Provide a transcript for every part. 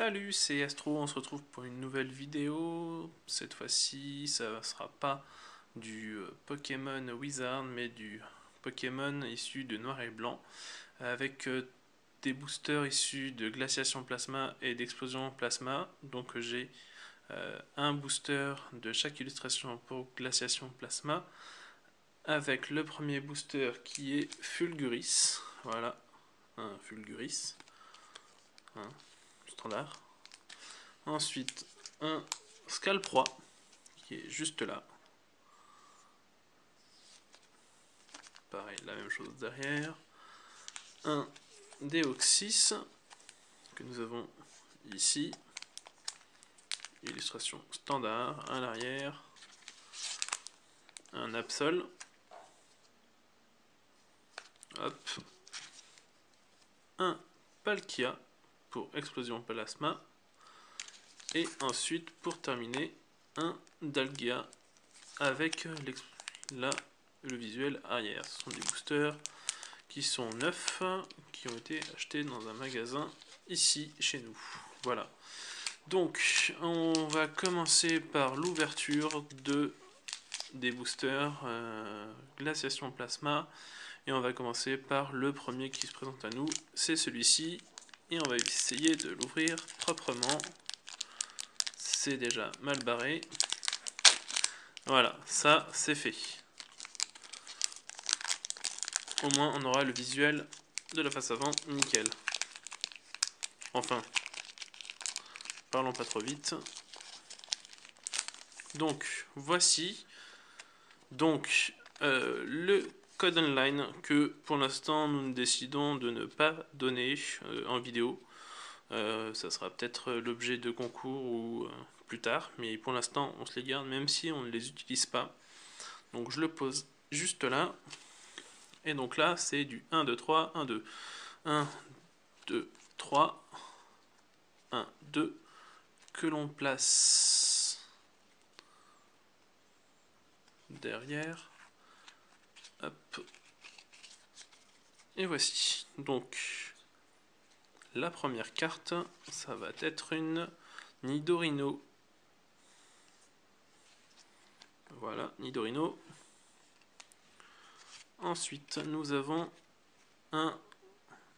Salut, c'est Astro, on se retrouve pour une nouvelle vidéo. Cette fois-ci, ça ne sera pas du Pokémon Wizard, mais du Pokémon issu de Noir et Blanc, avec des boosters issus de Glaciation Plasma et d'Explosion Plasma. Donc j'ai un booster de chaque illustration pour Glaciation Plasma, avec le premier booster qui est Fulguris. Voilà, un Fulguris. Hein, standard. Ensuite, un Scalproie, qui est juste là. Pareil, la même chose derrière. Un Deoxys, que nous avons ici. Illustration standard, à l'arrière. Un Absol. Hop. Un Palkia, pour Explosion Plasma. Et ensuite, pour terminer, un Dalgia avec le visuel arrière. Ce sont des boosters qui sont neufs, qui ont été achetés dans un magasin ici chez nous. Voilà. Donc, on va commencer par l'ouverture des boosters Glaciation Plasma. Et on va commencer par le premier qui se présente à nous, c'est celui-ci. Et on va essayer de l'ouvrir proprement. C'est déjà mal barré. Voilà, ça c'est fait. Au moins on aura le visuel de la face avant, nickel. Enfin, parlons pas trop vite. Donc, voici le code online que pour l'instant nous décidons de ne pas donner en vidéo. Ça sera peut-être l'objet de concours ou plus tard, mais pour l'instant on se les garde même si on ne les utilise pas. Donc je le pose juste là. Et donc là c'est du 1, 2, 3, 1, 2. 1, 2, 3. 1, 2. Que l'on place derrière. Hop. Et voici. Donc la première carte, ça va être une Nidorino. Voilà, Nidorino. Ensuite, nous avons un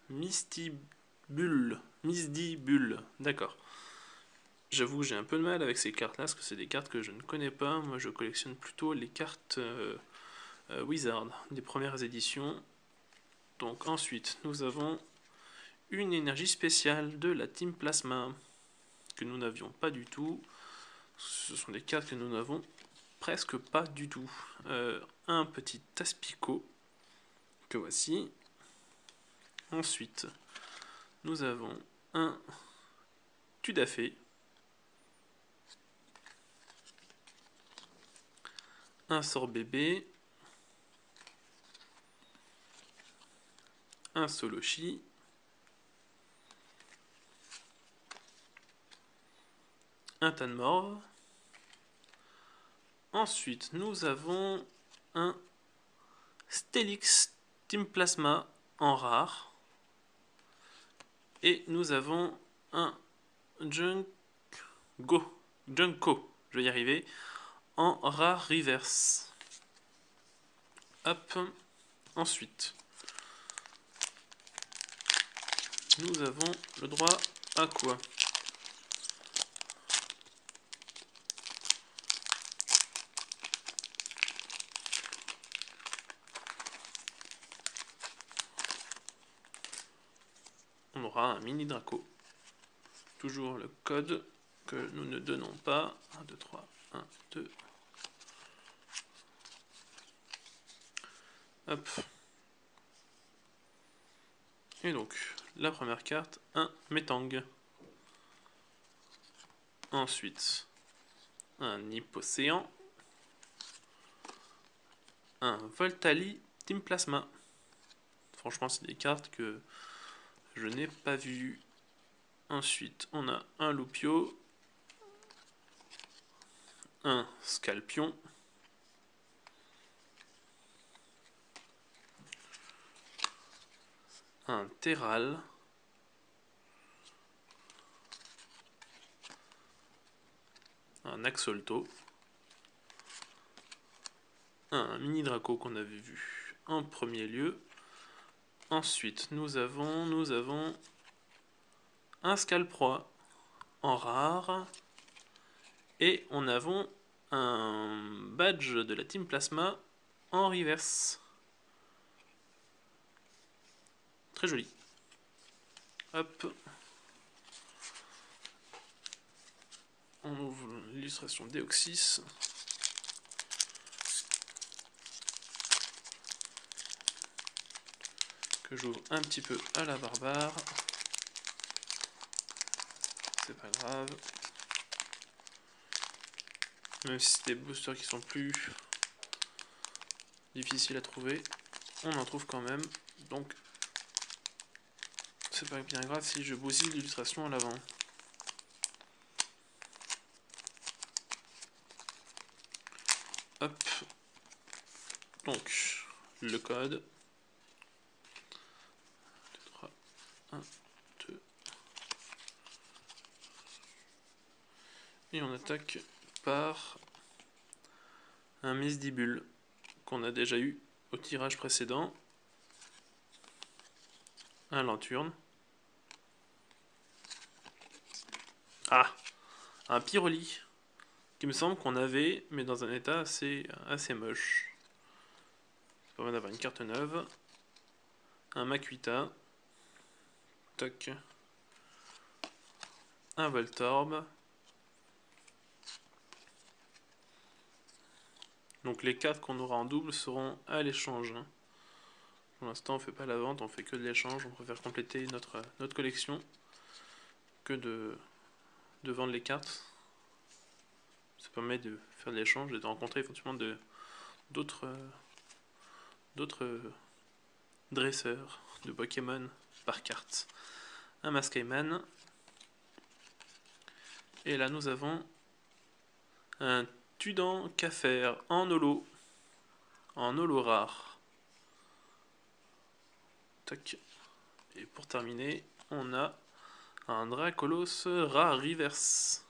Mistibule. D'accord. J'avoue, j'ai un peu de mal avec ces cartes-là, parce que c'est des cartes que je ne connais pas. Moi, je collectionne plutôt les cartes Wizard, des premières éditions. Donc ensuite, nous avons une énergie spéciale de la Team Plasma, que nous n'avions pas du tout. Ce sont des cartes que nous n'avons presque pas du tout. Un petit Aspico, que voici. Ensuite, nous avons un Tudafé, un Sorbébé, un Solochi, un Tanmorve. Ensuite, nous avons un Steelix Team Plasma en rare. Et nous avons un Junko, je vais y arriver, en rare reverse. Hop. Ensuite, nous avons le droit à quoi? On aura un mini Draco. Toujours le code que nous ne donnons pas. 1, 2, 3, 1, 2. Hop. Et donc, la première carte, un Metang. Ensuite, un Hippocéan. Un Voltali Team Plasma. Franchement, c'est des cartes que je n'ai pas vues. Ensuite, on a un Loupio. Un Scalpion. Un Terral. un Axolto, un mini Draco qu'on avait vu en premier lieu. Ensuite, nous avons un Scalproie en rare. Et on avons un badge de la Team Plasma en reverse. Très joli. Hop. On ouvre l'illustration Deoxys. Que j'ouvre un petit peu à la barbare. C'est pas grave. Même si c'est des boosters qui sont plus difficiles à trouver, on en trouve quand même. Donc c'est pas bien grave si je bousille l'illustration à l'avant. Hop. Donc le code. 3, 1, 2. Et on attaque par un Mesdibule qu'on a déjà eu au tirage précédent. Un Lanturne. Ah, un Pyroli, qui me semble qu'on avait, mais dans un état assez moche. Ça permet d'avoir une carte neuve. Un Makuita. Toc. Un Voltorb. Donc les cartes qu'on aura en double seront à l'échange. Pour l'instant on fait pas la vente, on fait que de l'échange. On préfère compléter notre collection que de vendre les cartes. Ça permet de faire de l'échange et de rencontrer éventuellement d'autres dresseurs de Pokémon par carte. Un Masquerade. Et là nous avons un Tudan Cafer en holo rare. Tac. Et pour terminer, on a un Dracolos rare reverse.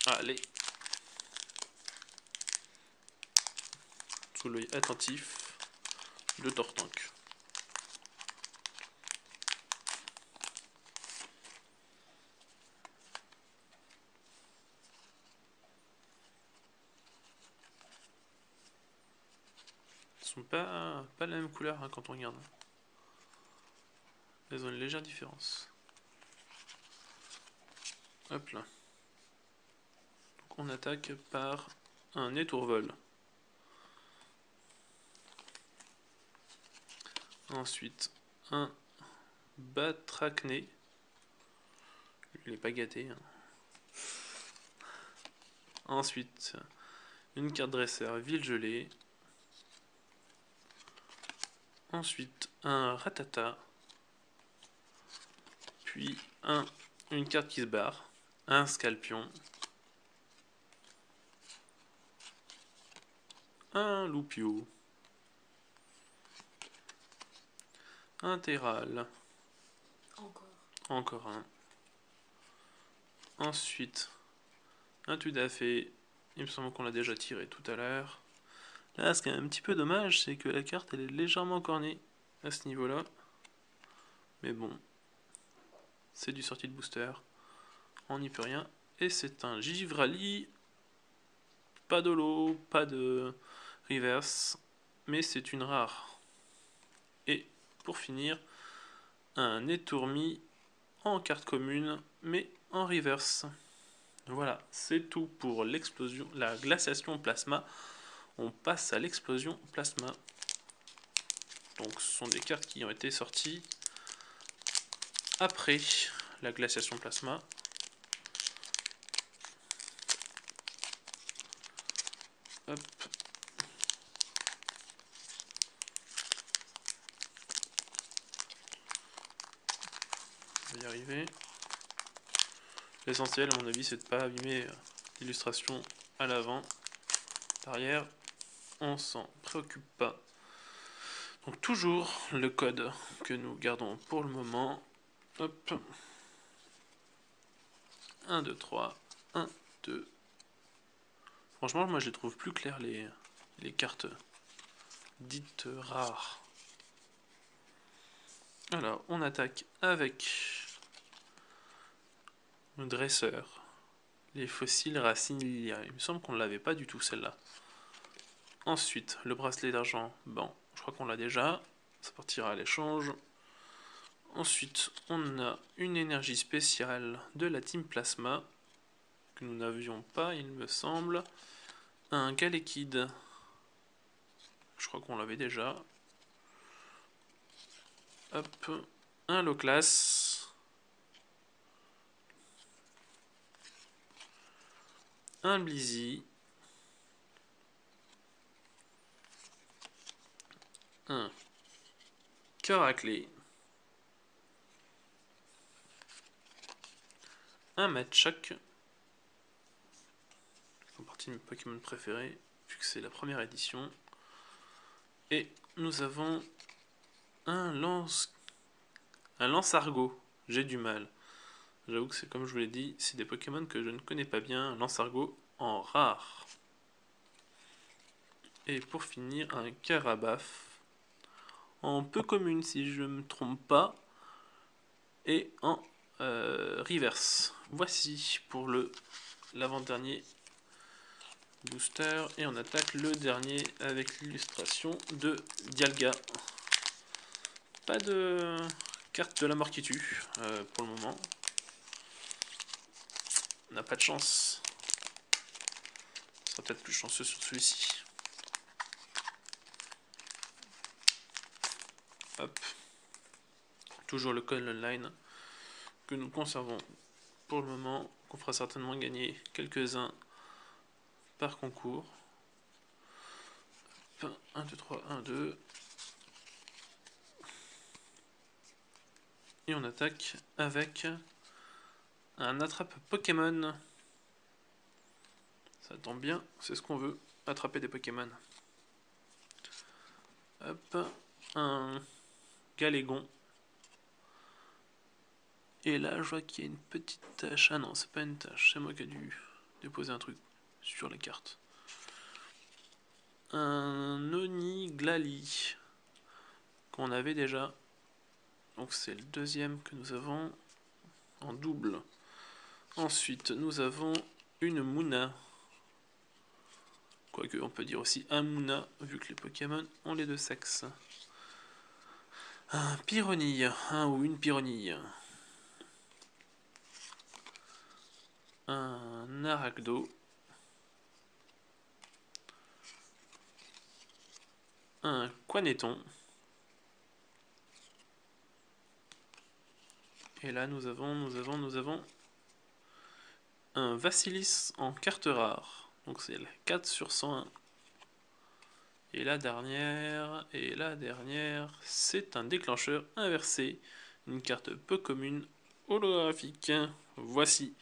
Allez. Sous l'œil attentif de Tortank. Ils sont pas la même couleur hein, quand on regarde. Elles ont une légère différence. Hop là. Donc on attaque par un étourvol. Ensuite, un Batracné. Il n'est pas gâté. Hein. Ensuite, une carte dresseur ville gelée. Ensuite, un Ratata. Puis une carte qui se barre. Un Scalpion. Un Loupio. Un Terral. Encore un. Ensuite, un Tudafé. Il me semble qu'on l'a déjà tiré tout à l'heure. Là, ce qui est un petit peu dommage, c'est que la carte elle est légèrement cornée à ce niveau-là. Mais bon, c'est du sortie de booster. On n'y peut rien. Et c'est un Givrali. Pas d'holo, pas de reverse. Mais c'est une rare. Et pour finir, un Étourmi en carte commune, mais en reverse. Voilà, c'est tout pour l'explosion, la glaciation plasma. On passe à l'explosion plasma. Donc ce sont des cartes qui ont été sorties après la glaciation plasma. Hop. On va y arriver. L'essentiel, à mon avis, c'est de ne pas abîmer l'illustration à l'avant. L'arrière, on s'en préoccupe pas. Donc toujours le code que nous gardons pour le moment. Hop. 1, 2, 3. 1, 2. Franchement, moi je les trouve plus claires les cartes dites rares. Alors, on attaque avec le dresseur. Les fossiles racines lilia. Il me semble qu'on ne l'avait pas du tout celle-là. Ensuite, le bracelet d'argent. Bon, je crois qu'on l'a déjà. Ça partira à l'échange. Ensuite, on a une énergie spéciale de la Team Plasma. Que nous n'avions pas, il me semble. Un Galekid. Je crois qu'on l'avait déjà. Hop. Un Loclas. Un Blizzy. Un Caracle. Un Matchak. En partie de mes Pokémon préférés, vu que c'est la première édition. Et nous avons un Lance-Argot. J'ai du mal. J'avoue que c'est comme je vous l'ai dit, c'est des Pokémon que je ne connais pas bien. Lance-Argot en rare. Et pour finir, un Carabaf en peu commune si je ne me trompe pas. Et en reverse. Voici pour l'avant-dernier booster. Et on attaque le dernier avec l'illustration de Dialga. Pas de carte de la mort qui tue pour le moment. On n'a pas de chance. On sera peut-être plus chanceux sur celui-ci. Hop. Toujours le code online que nous conservons pour le moment, qu'on fera certainement gagner quelques-uns par concours. 1, 2, 3, 1, 2. Et on attaque avec un attrape Pokémon. Ça tombe bien, c'est ce qu'on veut, attraper des Pokémon. Hop, un Galégon. Et là, je vois qu'il y a une petite tache. Ah non, c'est pas une tache, c'est moi qui ai dû déposer un truc sur la carte. Un Oniglali qu'on avait déjà. Donc c'est le deuxième que nous avons en double. Ensuite, nous avons une Munna. Quoique, on peut dire aussi un Munna, vu que les Pokémon ont les deux sexes. Un Pyronille, un ou une Pyronille. Un Arachdo. Un Quaneton. Et là, nous avons un Vassilis en carte rare. Donc c'est le 4 sur 101. Et la dernière, c'est un déclencheur inversé. Une carte peu commune holographique. Voici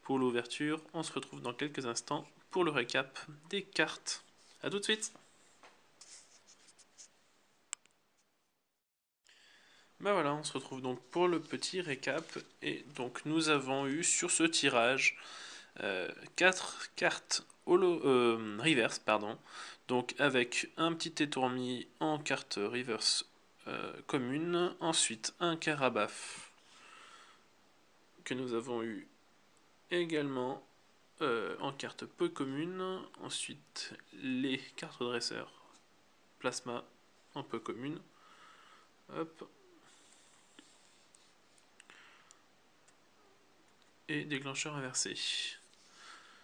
pour l'ouverture. On se retrouve dans quelques instants pour le récap des cartes. A tout de suite. Ben voilà, on se retrouve donc pour le petit récap. Et donc nous avons eu sur ce tirage 4 cartes reverse, pardon. Donc avec un petit étourmi en carte reverse commune. Ensuite un Carabaf que nous avons eu également en carte peu commune. Ensuite les cartes dresseurs plasma en peu commune. Hop. Et déclencheur inversé.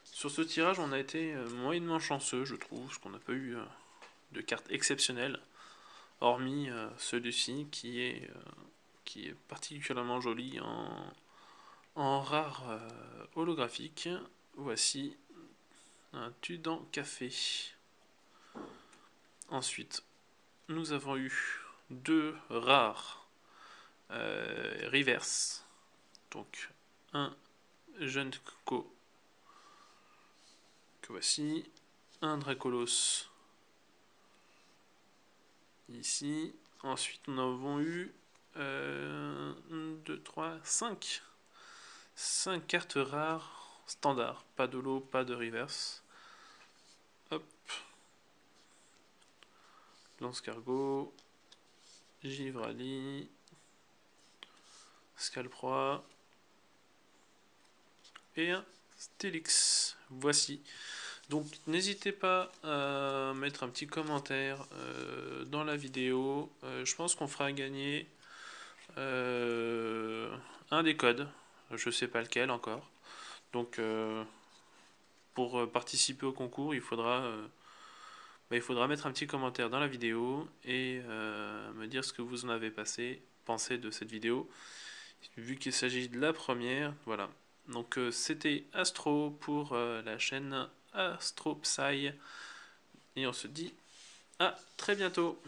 Sur ce tirage, on a été moyennement chanceux, je trouve, parce qu'on n'a pas eu de cartes exceptionnelles, hormis celui-ci qui est particulièrement joli en rare holographique. Voici un Tudan Café. Ensuite, nous avons eu deux rares reverse. Donc, un jeune Coco que voici, un Dracolos ici, ensuite nous en avons eu 1, 2, 3, 5 cartes rares standard, pas de lot, pas de reverse. Hop, Lance-Cargo, Givrali, Scalproie et un Stélix. Voici. Donc n'hésitez pas à mettre un petit commentaire dans la vidéo. Je pense qu'on fera gagner un des codes. Je sais pas lequel encore. Donc pour participer au concours, il faudra mettre un petit commentaire dans la vidéo et me dire ce que vous en avez pensé de cette vidéo. Vu qu'il s'agit de la première, voilà. Donc c'était Astro pour la chaîne Astro Psy. Et on se dit à très bientôt.